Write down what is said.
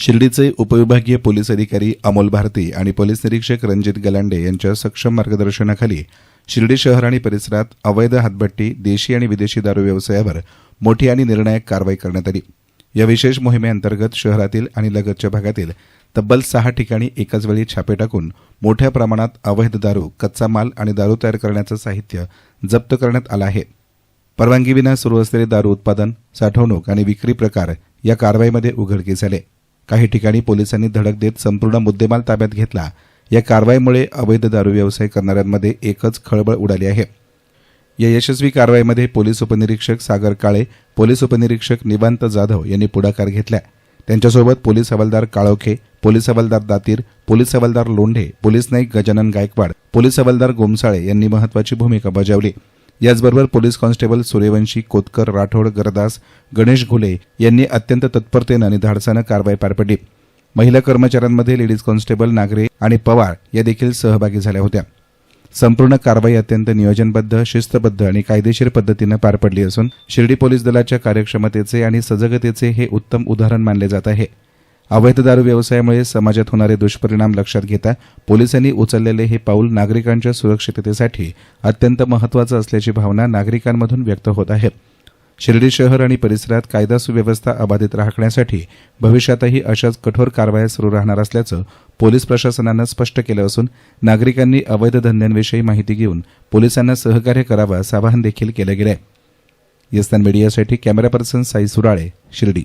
शिर्डीचे उपविभागीय पोलीस अधिकारी अमोल भारती आणि पोलीस निरीक्षक रणजित गलांडे यांच्या सक्षम मार्गदर्शनाखाली शिर्डी शहर आणि परिसरात अवैध हातभट्टी, देशी आणि विदेशी दारू व्यवसायावर मोठी आणि निर्णायक कारवाई करण्यात आली। या विशेष मोहिमेअंतर्गत शहरातील आणि लगतच्या भागातील तब्बल 6 ठिकाणी एकाच वेळी छापे टाकून मोठ्या प्रमाणात अवैध दारू, कच्चा माल आणि दारू तयार करण्याचं साहित्य जप्त करण्यात आलं आहे। परवानगीविना सुरू असलेले दारू उत्पादन, साठवणूक आणि विक्री प्रकार या कारवाईमध्ये उघडकीस आले। काही ठिकाणी पोलिसांनी धडक देत संपूर्ण मुद्देमाल ताब्यात घेतला। या कारवाईमुळे अवैध दारू व्यवसाय करणाऱ्यांमध्ये एकच खळबळ उडाली आहे। या यशस्वी कारवाईमध्ये पोलीस उपनिरीक्षक सागर काळे, पोलीस उपनिरीक्षक निवांत जाधव यांनी पुढाकार घेतला। त्यांच्यासोबत पोलीस हवालदार काळोखे, पोलीस हवालदार दातीर, पोलीस हवालदार लोंढे, पोलीस नाईक गजानन गायकवाड, पोलीस हवालदार गोमसाळे यांनी महत्त्वाची भूमिका बजावली। याचबरोबर पोलीस कॉन्स्टेबल सूर्यवंशी, कोतकर, राठोड, गरदास, गणेश घुले यांनी अत्यंत तत्परतेने आणि धाडसानं कारवाई पार पाडली। महिला कर्मचाऱ्यांमध्ये लेडीज कॉन्स्टेबल नागरे आणि पवार या देखील सहभागी झाल्या होत्या। संपूर्ण कारवाई अत्यंत नियोजनबद्ध, शिस्तबद्ध आणि कायदेशीर पद्धतीने पार पडली असून शिर्डी पोलीस दलाच्या कार्यक्षमतेचे आणि सजगतेचे हे उत्तम उदाहरण मानले जात आहे। अवैध दारू व्यवसायामुळे समाजात होणारे दुष्परिणाम लक्षात घेता पोलिसांनी उचललेले हे पाऊल नागरिकांच्या सुरक्षिततेसाठी अत्यंत महत्त्वाचं असल्याची भावना नागरिकांमधून व्यक्त होत आहे। शिर्डी शहर आणि परिसरात कायदा सुव्यवस्था अबाधित राखण्यासाठी भविष्यातही अशाच कठोर कारवाया सुरू राहणार असल्याचं पोलीस प्रशासनानं स्पष्ट केलं असून नागरिकांनी अवैध धंद्यांविषयी माहिती घेऊन पोलिसांना सहकार्य करावं असं आवाहन देखील केलं गेलं आहे। यस्तान मीडियासाठी कॅमेरा पर्सन साई सुराळे, शिर्डी।